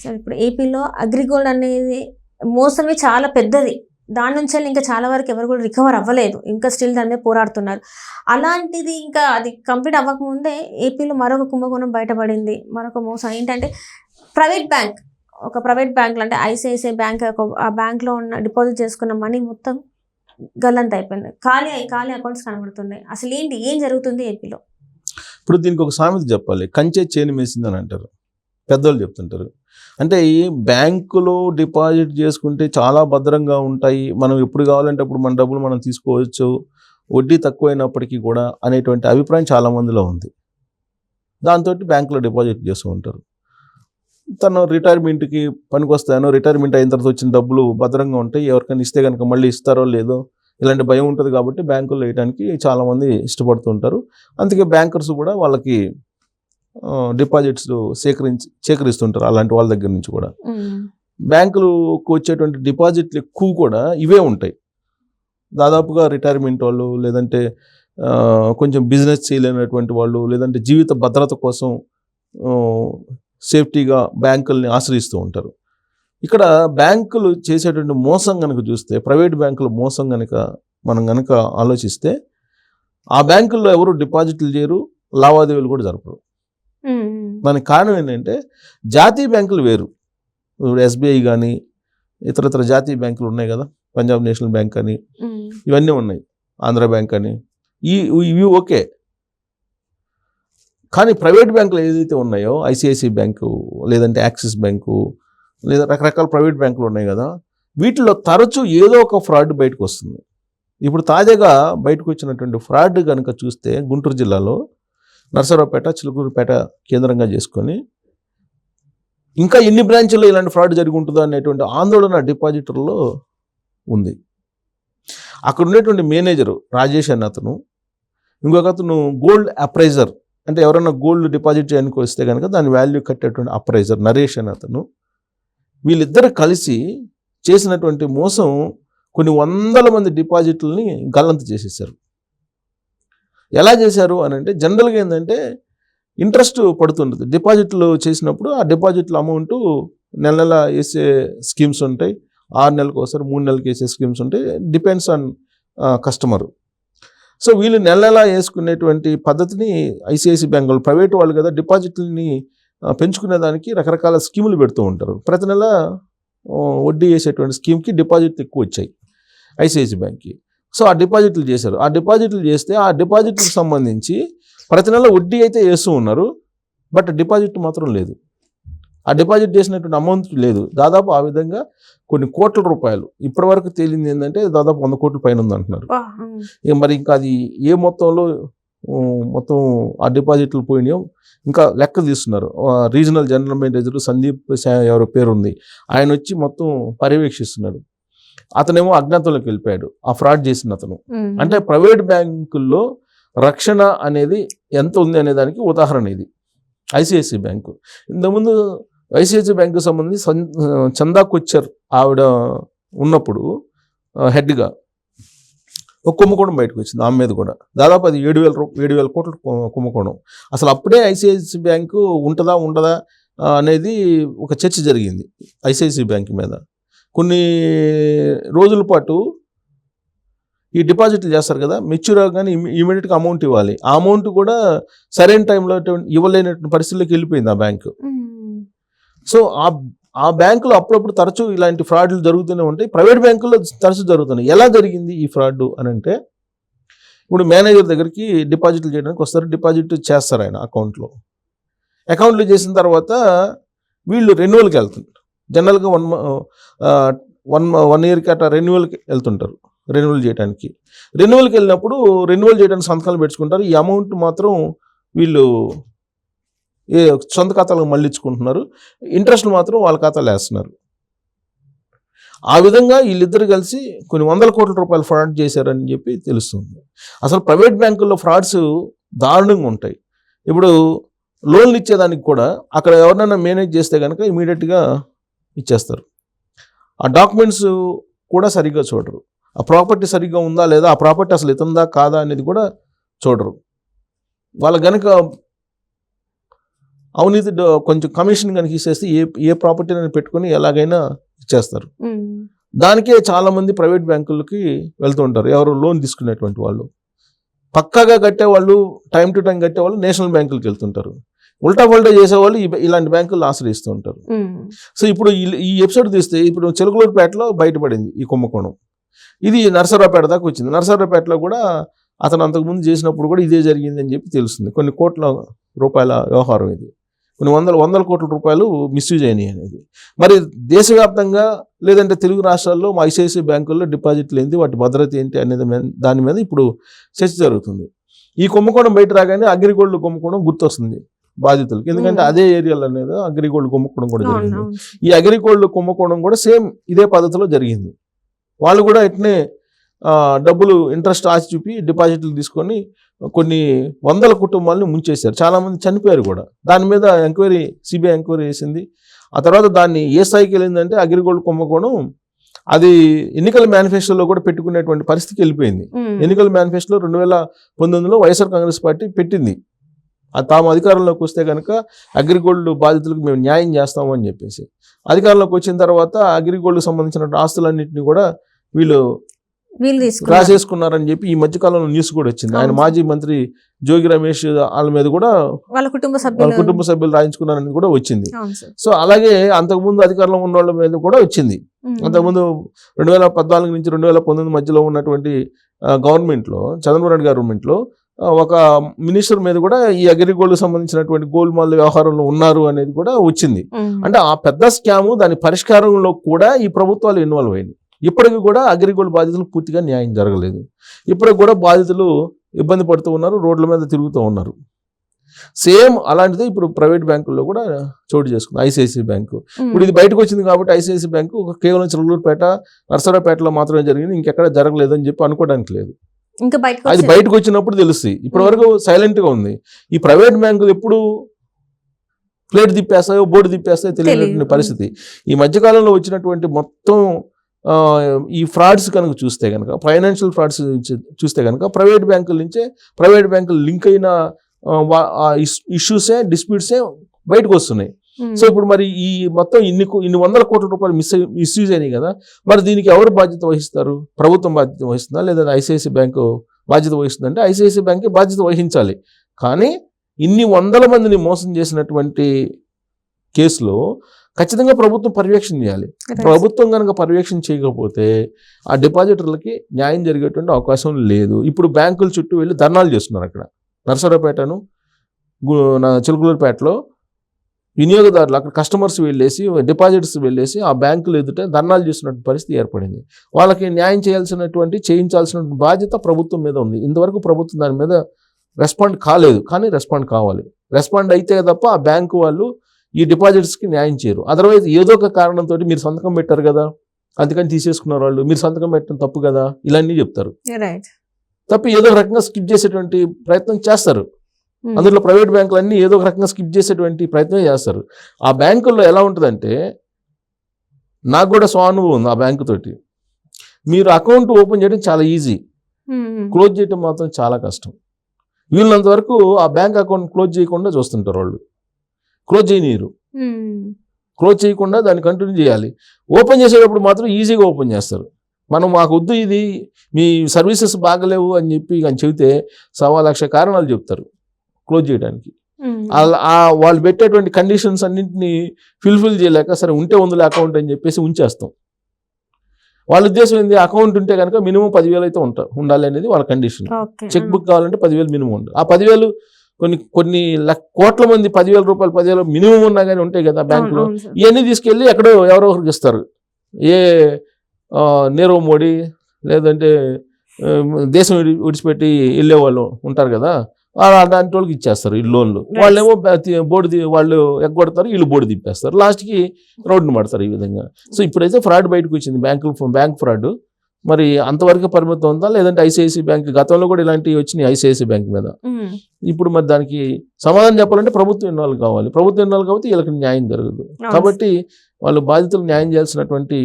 సరే ఇప్పుడు ఏపీలో అగ్రిగోల్డ్ అనేది మోసమే చాలా పెద్దది. దాని నుంచెల్లి ఇంకా చాలా వరకు ఎవరు కూడా రికవర్ అవ్వలేదు. ఇంకా స్టిల్ దాని మీద పోరాడుతున్నారు. అలాంటిది ఇంకా అది కంప్లీట్ అవ్వకముందే ఏపీలో మరొక కుంభకోణం బయటపడింది. మరొక మోసం ఏంటంటే ప్రైవేట్ బ్యాంక్, ఒక ప్రైవేట్ బ్యాంక్‌లో అంటే ఐసీఐసీఐ బ్యాంక్ ఆ బ్యాంక్‌లో ఉన్న డిపాజిట్ చేసుకున్న మనీ మొత్తం గల్లంత అయిపోయింది. ఖాళీ అకౌంట్స్ కనబడుతున్నాయి. అసలేంటి? ఏం జరుగుతుంది ఏపీలో? ఇప్పుడు దీనికి ఒక సామెత చెప్పాలి. కంచె చేను మేసిందని అంటారు. పెద్దోళ్ళు చెప్తుంటారు. అంటే ఈ బ్యాంకులో డిపాజిట్ చేసుకుంటే చాలా భద్రంగా ఉంటాయి. మనం ఎప్పుడు కావాలంటే అప్పుడు మన డబ్బులు మనం తీసుకోవచ్చు. వడ్డీ తక్కువైనప్పటికీ కూడా అనేటువంటి అభిప్రాయం చాలా మందిలో ఉంది. దాంతోటి బ్యాంకులో డిపాజిట్ చేస్తూ ఉంటారు. తను రిటైర్మెంట్కి పనికొస్తానో, రిటైర్మెంట్ అయిన తర్వాత వచ్చిన డబ్బులు భద్రంగా ఉంటాయి. ఎవరికైనా ఇస్తే కనుక మళ్ళీ ఇస్తారో లేదో ఇలాంటి భయం ఉంటుంది కాబట్టి బ్యాంకుల్లో వేయడానికి చాలామంది ఇష్టపడుతూ ఉంటారు. అందుకే బ్యాంకర్స్ కూడా వాళ్ళకి డిపాజిట్స్ సేకరిస్తుంటారు అలాంటి వాళ్ళ దగ్గర నుంచి కూడా. బ్యాంకులకు వచ్చేటువంటి డిపాజిట్లు ఎక్కువ కూడా ఇవే ఉంటాయి. దాదాపుగా రిటైర్మెంట్ వాళ్ళు, లేదంటే కొంచెం బిజినెస్ చేయలేనటువంటి వాళ్ళు, లేదంటే జీవిత భద్రత కోసం సేఫ్టీగా బ్యాంకుల్ని ఆశ్రయిస్తూ ఉంటారు. ఇక్కడ బ్యాంకులు చేసేటువంటి మోసం కనుక చూస్తే, ప్రైవేట్ బ్యాంకుల మోసం కనుక మనం కనుక ఆలోచిస్తే, ఆ బ్యాంకుల్లో ఎవరు డిపాజిట్లు చేయరు, లావాదేవీలు కూడా జరపరు. దానికి కారణం ఏంటంటే జాతీయ బ్యాంకులు వేరు. ఇప్పుడు ఎస్బీఐ కానీ ఇతర జాతీయ బ్యాంకులు ఉన్నాయి కదా, పంజాబ్ నేషనల్ బ్యాంక్ అని ఇవన్నీ ఉన్నాయి, ఆంధ్ర బ్యాంక్ అని, ఇవి ఓకే. కానీ ప్రైవేట్ బ్యాంకులు ఏదైతే ఉన్నాయో, ఐసిఐసిఐ బ్యాంకు, లేదంటే యాక్సిస్ బ్యాంకు, లేదా రకరకాల ప్రైవేట్ బ్యాంకులు ఉన్నాయి కదా, వీటిలో తరచూ ఏదో ఒక ఫ్రాడ్ బయటకు వస్తుంది. ఇప్పుడు తాజాగా బయటకు వచ్చినటువంటి ఫ్రాడ్ కనుక చూస్తే, గుంటూరు జిల్లాలో నర్సరావుపేట, చిలుకూరుపేట కేంద్రంగా చేసుకొని ఇంకా ఎన్ని బ్రాంచ్ల్లో ఇలాంటి ఫ్రాడ్ జరిగి ఉంటుందో అనేటువంటి ఆందోళన డిపాజిటర్లో ఉంది. అక్కడ ఉండేటువంటి మేనేజరు రాజేష్ అన్న అతను, ఇంకొక అతను గోల్డ్ అప్రైజర్, అంటే ఎవరైనా గోల్డ్ డిపాజిట్ చేయడానికి వస్తే కనుక దాని వాల్యూ కట్టేటువంటి అప్రైజర్ నరేష్ అని అతను, వీళ్ళిద్దరు కలిసి చేసినటువంటి మోసం కొన్ని వందల మంది డిపాజిట్లని గల్లంత చేసేసారు. ఎలా చేశారు అని అంటే, జనరల్గా ఏంటంటే ఇంట్రెస్ట్ పడుతుంటుంది డిపాజిట్లు చేసినప్పుడు. ఆ డిపాజిట్ల అమౌంట్ నెల నెల వేసే స్కీమ్స్ ఉంటాయి, 6 నెలలకు ఒకసారి 3 నెలలకు వేసే స్కీమ్స్ ఉంటాయి, డిపెండ్స్ ఆన్ కస్టమరు. సో వీళ్ళు నెల నెల వేసుకునేటువంటి పద్ధతిని ఐసిఐసిఐ బ్యాంకులు, ప్రైవేట్ వాళ్ళు కదా, డిపాజిట్లని పెంచుకునేదానికి రకరకాల స్కీములు పెడుతూ ఉంటారు. ప్రతి నెల వడ్డీ వేసేటువంటి స్కీమ్కి డిపాజిట్లు ఎక్కువ వచ్చాయి ఐసిఐసిఐ బ్యాంక్కి. సో ఆ డిపాజిట్లు చేశారు. ఆ డిపాజిట్లు చేస్తే ఆ డిపాజిట్లకు సంబంధించి ప్రతి నెల వడ్డీ అయితే వేస్తూ ఉన్నారు, బట్ డిపాజిట్ మాత్రం లేదు. ఆ డిపాజిట్ చేసినటువంటి అమౌంట్ లేదు. దాదాపు ఆ విధంగా కొన్ని కోట్ల రూపాయలు, ఇప్పటి వరకు తేలింది ఏంటంటే దాదాపు 100 కోట్ల పైన ఉంది అంటున్నారు. మరి ఇంకా అది ఏ మొత్తంలో మొత్తం ఆ డిపాజిట్లు పోయినాయో ఇంకా లెక్క తీస్తున్నారు. రీజనల్ జనరల్ మేనేజర్ సందీప్ ఎవరో పేరు ఉంది, ఆయన వచ్చి మొత్తం పర్యవేక్షిస్తున్నాడు. అతనేమో అజ్ఞాతంలోకి వెళ్ళిపోయాడు, ఆ ఫ్రాడ్ చేసిన అతను. అంటే ప్రైవేట్ బ్యాంకుల్లో రక్షణ అనేది ఎంత ఉంది అనే దానికి ఉదాహరణ ఇది ఐసిఐసిఐ బ్యాంకు. ఇంతకుముందు ఐసిఐసిఐ బ్యాంకు సంబంధించి చందా కొచ్చర్ ఆవిడ ఉన్నప్పుడు హెడ్గా ఒక కుంభకోణం బయటకు వచ్చింది ఆమె మీద కూడా. దాదాపు అది 7,000 కోట్ల కుంభకోణం. అసలు అప్పుడే ఐసిఐసిఐ బ్యాంకు ఉంటుందా ఉండదా అనేది ఒక చర్చ జరిగింది ఐసిఐసిఐ బ్యాంకు మీద. కొన్ని రోజుల పాటు ఈ డిపాజిట్లు చేస్తారు కదా, మెచ్యూర్ అవగానే ఇమీడియట్గా అమౌంట్ ఇవ్వాలి. ఆ అమౌంట్ కూడా సరైన టైంలో ఇవ్వలేనటువంటి పరిస్థితుల్లోకి వెళ్ళిపోయింది ఆ బ్యాంకు. సో ఆ బ్యాంకులో అప్పుడప్పుడు తరచూ ఇలాంటి ఫ్రాడ్లు జరుగుతూనే ఉంటాయి. ప్రైవేట్ బ్యాంకుల్లో తరచూ జరుగుతున్నాయి. ఎలా జరిగింది ఈ ఫ్రాడ్ అని అంటే, ఇప్పుడు మేనేజర్ దగ్గరికి డిపాజిట్లు చేయడానికి వస్తారు, డిపాజిట్ చేస్తారు ఆయన అకౌంట్లో చేసిన తర్వాత వీళ్ళు రెన్యువల్కి వెళ్తుంటారు. జనరల్గా 1 ఇయర్కి అట్లా రెన్యువల్కి వెళ్తుంటారు. రెన్యువల్ చేయడానికి వెళ్ళినప్పుడు రెన్యువల్ చేయడానికి సంతకాలు పెట్టుకుంటారు. ఈ అమౌంట్ మాత్రం వీళ్ళు సొంత ఖాతాలకు మళ్ళించుకుంటున్నారు, ఇంట్రెస్ట్ మాత్రం వాళ్ళ ఖాతాలో వేస్తున్నారు. ఆ విధంగా వీళ్ళిద్దరు కలిసి కొన్ని 100 కోట్ల రూపాయలు ఫ్రాడ్ చేశారని చెప్పి తెలుస్తుంది. అసలు ప్రైవేట్ బ్యాంకుల్లో ఫ్రాడ్స్ దారుణంగా ఉంటాయి. ఇప్పుడు లోన్లు ఇచ్చేదానికి కూడా అక్కడ ఎవరినైనా మేనేజ్ చేస్తే కనుక ఇమీడియట్గా ఇచ్చేస్తారు. ఆ డాక్యుమెంట్స్ కూడా సరిగ్గా చూడరు, ఆ ప్రాపర్టీ సరిగ్గా ఉందా లేదా, ఆ ప్రాపర్టీ అసలు ఇతందా కాదా అనేది కూడా చూడరు. వాళ్ళ గనుక అవినీతి కొంచెం కమిషన్ కనుక ఇచ్చేస్తే ఏ ప్రాపర్టీని పెట్టుకొని ఎలాగైనా ఇచ్చేస్తారు. దానికే చాలా మంది ప్రైవేట్ బ్యాంకులకి వెళ్తూ ఉంటారు. ఎవరు లోన్ తీసుకునేటువంటి వాళ్ళు, పక్కాగా కట్టేవాళ్ళు, టైం టు టైం కట్టేవాళ్ళు నేషనల్ బ్యాంకులకు వెళ్తుంటారు. ఉల్టా పల్టా చేసేవాళ్ళు ఇలాంటి బ్యాంకులు ఆశ్రయిస్తూ ఉంటారు. సో ఇప్పుడు ఈ ఎపిసోడ్ తీస్తే ఇప్పుడు చిలకలూరుపేటలో బయటపడింది ఈ కుంభకోణం. ఇది నరసరావుపేట దాకా వచ్చింది. నరసరావుపేటలో కూడా అతను అంతకుముందు చేసినప్పుడు కూడా ఇదే జరిగిందని చెప్పి తెలుస్తుంది. కొన్ని కోట్ల రూపాయల వ్యవహారం ఇది, కొన్ని వందల కోట్ల రూపాయలు మిస్యూజ్ అయినాయి అనేది. మరి దేశవ్యాప్తంగా లేదంటే తెలుగు రాష్ట్రాల్లో మా ఐసిఐసిఐ బ్యాంకుల్లో డిపాజిట్లు ఏంటి, వాటి భద్రత ఏంటి అనేది దాని మీద ఇప్పుడు చర్చ జరుగుతుంది. ఈ కుంభకోణం బయట రాగానే అగ్రిగోల్డ్ కుంభకోణం గుర్తొస్తుంది బాధితులకి, ఎందుకంటే అదే ఏరియాలో అనేది అగ్రిగోల్డ్ కుంభకోణం కూడా జరిగింది. ఈ అగ్రిగోల్డ్ కుంభకోణం కూడా సేమ్ ఇదే పద్ధతిలో జరిగింది. వాళ్ళు కూడా ఇట్నే డబ్బులు ఇంట్రెస్ట్ ఆశ చూపి డిపాజిట్లు తీసుకొని కొన్ని వందల కుటుంబాలను ముంచేశారు. చాలామంది చనిపోయారు కూడా. దాని మీద సిబిఐ ఎంక్వైరీ చేసింది. ఆ తర్వాత దాన్ని ఏ స్థాయికి వెళ్ళిందంటే అగ్రిగోల్డ్ కుంభకోణం అది ఎన్నికల మేనిఫెస్టోలో కూడా పెట్టుకునేటువంటి పరిస్థితికి వెళ్ళిపోయింది. ఎన్నికల మేనిఫెస్టోలో 2019లో వైఎస్ఆర్ కాంగ్రెస్ పార్టీ పెట్టింది, తాము అధికారంలోకి వస్తే కనుక అగ్రిగోల్డ్ బాధితులకు మేము న్యాయం చేస్తామని చెప్పేసి. అధికారంలోకి వచ్చిన తర్వాత అగ్రిగోల్డ్కి సంబంధించిన ఆస్తులన్నింటినీ కూడా వీళ్ళు రాసేసుకున్నారని చెప్పి ఈ మధ్యకాలంలో న్యూస్ కూడా వచ్చింది. ఆయన మాజీ మంత్రి జోగి రమేష్ వాళ్ళ మీద కూడా వాళ్ళ కుటుంబ సభ్యులు రాయించుకున్నారని కూడా వచ్చింది. సో అలాగే అంతకుముందు అధికారంలో ఉన్న వాళ్ళ మీద కూడా వచ్చింది. అంతకుముందు 2014 నుంచి 2019 మధ్యలో ఉన్నటువంటి గవర్నమెంట్లో, చంద్రబాబు నాయుడు గవర్నమెంట్లో ఒక మినిస్టర్ మీద కూడా ఈ అగ్రిగోల్డ్ సంబంధించినటువంటి గోల్మాల్ వ్యవహారంలో ఉన్నారు అనేది కూడా వచ్చింది. అంటే ఆ పెద్ద స్కాము, దాని పరిష్కారంలో కూడా ఈ ప్రభుత్వాలు ఇన్వాల్వ్ అయింది. ఇప్పటికి కూడా అగ్రిగోల్డ్ బాధితులకు పూర్తిగా న్యాయం జరగలేదు. ఇప్పటికి కూడా బాధితులు ఇబ్బంది పడుతూ ఉన్నారు, రోడ్ల మీద తిరుగుతూ ఉన్నారు. సేమ్ అలాంటిదే ఇప్పుడు ప్రైవేట్ బ్యాంకుల్లో కూడా చోటు చేసుకుంది ఐసిఐసిఐ బ్యాంకు. ఇప్పుడు ఇది బయటకు వచ్చింది కాబట్టి ఐసిఐసిఐ బ్యాంకు కేవలం చిలకలూరుపేట, నరసరావుపేటలో మాత్రమే జరిగింది, ఇంకెక్కడ జరగలేదని చెప్పి అనుకోవడానికి లేదు. అది బయటకు వచ్చినప్పుడు తెలుస్తుంది. ఇప్పటి వరకు సైలెంట్గా ఉంది. ఈ ప్రైవేట్ బ్యాంకులు ఎప్పుడు ప్లేట్ తిప్పేస్తాయో బోర్డు తిప్పేస్తాయో తెలియనటువంటి పరిస్థితి. ఈ మధ్యకాలంలో వచ్చినటువంటి మొత్తం ఈ ఫ్రాడ్స్ కనుక చూస్తే కనుక, ఫైనాన్షియల్ ఫ్రాడ్స్ చూస్తే కనుక ప్రైవేట్ బ్యాంకుల నుంచే, ప్రైవేట్ బ్యాంకులు లింక్ అయిన ఇష్యూసే, డిస్ప్యూట్సే బయటకు వస్తున్నాయి. సో ఇప్పుడు మరి ఈ మొత్తం ఇన్ని వందల కోట్ల రూపాయలు మిస్యూజ్ అయినాయి కదా, మరి దీనికి ఎవరు బాధ్యత వహిస్తారు? ప్రభుత్వం బాధ్యత వహిస్తుందా లేదా ఐసిఐసిఐ బ్యాంకు బాధ్యత వహిస్తుందంటే ఐసిఐసిఐ బ్యాంకే బాధ్యత వహించాలి. కానీ ఇన్ని వందల మందిని మోసం చేసినటువంటి కేసులో ఖచ్చితంగా ప్రభుత్వం పర్యవేక్షణ చేయాలి. ప్రభుత్వం కనుక పర్యవేక్షణ చేయకపోతే ఆ డిపాజిటర్లకి న్యాయం జరిగేటువంటి అవకాశం లేదు. ఇప్పుడు బ్యాంకుల చుట్టూ వెళ్ళి ధర్నాలు చేస్తున్నారు. అక్కడ నరసరావుపేటను, చిలకలూరుపేటలో వినియోగదారులు, అక్కడ కస్టమర్స్ వెళ్ళేసి, డిపాజిట్స్ వెళ్ళేసి ఆ బ్యాంకులు ఎదుట ధర్నాలు చేస్తున్నటువంటి పరిస్థితి ఏర్పడింది. వాళ్ళకి న్యాయం చేయించాల్సినటువంటి బాధ్యత ప్రభుత్వం మీద ఉంది. ఇంతవరకు ప్రభుత్వం దాని మీద రెస్పాండ్ కాలేదు, కానీ రెస్పాండ్ కావాలి. రెస్పాండ్ అయితే తప్ప ఆ బ్యాంకు వాళ్ళు ఈ డిపాజిట్స్కి న్యాయం చేయరు. అదర్వైజ్ ఏదో ఒక కారణంతో మీరు సంతకం పెట్టారు కదా, అందుకని తీసేసుకున్నారు వాళ్ళు, మీరు సంతకం పెట్టడం తప్పు కదా, ఇలాన్నీ చెప్తారు. తప్ప ఏదో ఒక రకంగా స్కిప్ చేసేటువంటి ప్రయత్నం చేస్తారు. అందులో ప్రైవేట్ బ్యాంకులు అన్నీ ఏదో ఒక రకంగా స్కిప్ చేసేటువంటి ప్రయత్నం చేస్తారు. ఆ బ్యాంకుల్లో ఎలా ఉంటుందంటే, నాకు కూడా స్వానుభవం ఉంది ఆ బ్యాంకు తోటి. మీరు అకౌంట్ ఓపెన్ చేయడం చాలా ఈజీ, క్లోజ్ చేయడం మాత్రం చాలా కష్టం. వీళ్ళంత వరకు ఆ బ్యాంక్ అకౌంట్ క్లోజ్ చేయకుండా చూస్తుంటారు వాళ్ళు. క్లోజ్ చేయనీరు, క్లోజ్ చేయకుండా దాన్ని కంటిన్యూ చేయాలి. ఓపెన్ చేసేటప్పుడు మాత్రం ఈజీగా ఓపెన్ చేస్తారు. మాకు వద్దు, ఇది మీ సర్వీసెస్ బాగలేవు అని చెప్పి కానీ చెబితే 1,00,000 కారణాలు చెప్తారు క్లోజ్ చేయడానికి. వాళ్ళు పెట్టేటువంటి కండిషన్స్ అన్నింటినీ ఫుల్ఫిల్ చేయలేక సరే ఉంటే ఉందిలే అకౌంట్ అని చెప్పేసి ఉంచేస్తాం. వాళ్ళ ఉద్దేశం ఏంది, అకౌంట్ ఉంటే కనుక మినిమం 10,000 అయితే ఉండాలి అనేది వాళ్ళ కండిషన్. చెక్ బుక్ కావాలంటే 10,000 మినిమం ఉండాలి. ఆ 10,000 కొన్ని కోట్ల మంది 10,000 రూపాయలు 10,000 మినిమం ఉన్నా కానీ ఉంటాయి కదా బ్యాంకులో. ఇవన్నీ తీసుకెళ్ళి ఎక్కడో ఎవరో ఒకరికి ఇస్తారు. నీరవ్ మోడీ లేదంటే దేశం విడిచిపెట్టి వెళ్ళే వాళ్ళు ఉంటారు కదా, అలాంటి వాళ్ళకి ఇచ్చేస్తారు ఈ లోన్లు. వాళ్ళేమో వాళ్ళు ఎగ్గొడతారు, వీళ్ళు బోర్డు తిప్పేస్తారు, లాస్ట్కి రోడ్డును పడతారు ఈ విధంగా. సో ఇప్పుడైతే ఫ్రాడ్ బయటకు వచ్చింది, బ్యాంక్ ఫ్రాడ్. మరి అంతవరకు పరిమితం ఉందా లేదంటే ఐసిఐసిఐ బ్యాంక్ గతంలో కూడా ఇలాంటివి వచ్చినాయి ఐసిఐసిఐ బ్యాంక్ మీద. ఇప్పుడు మరి దానికి సమాధానం చెప్పాలంటే ప్రభుత్వం ఇన్వాల్వ్ కావాలి. ప్రభుత్వం ఇన్వాల్వ్ కాబట్టి వీళ్ళకి న్యాయం జరగదు. కాబట్టి వాళ్ళు బాధితులకు న్యాయం చేయాల్సినటువంటి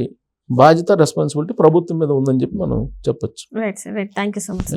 బాధ్యత, రెస్పాన్సిబిలిటీ ప్రభుత్వం మీద ఉందని చెప్పి మనం చెప్పొచ్చు. Right sir, right. Thank you so much.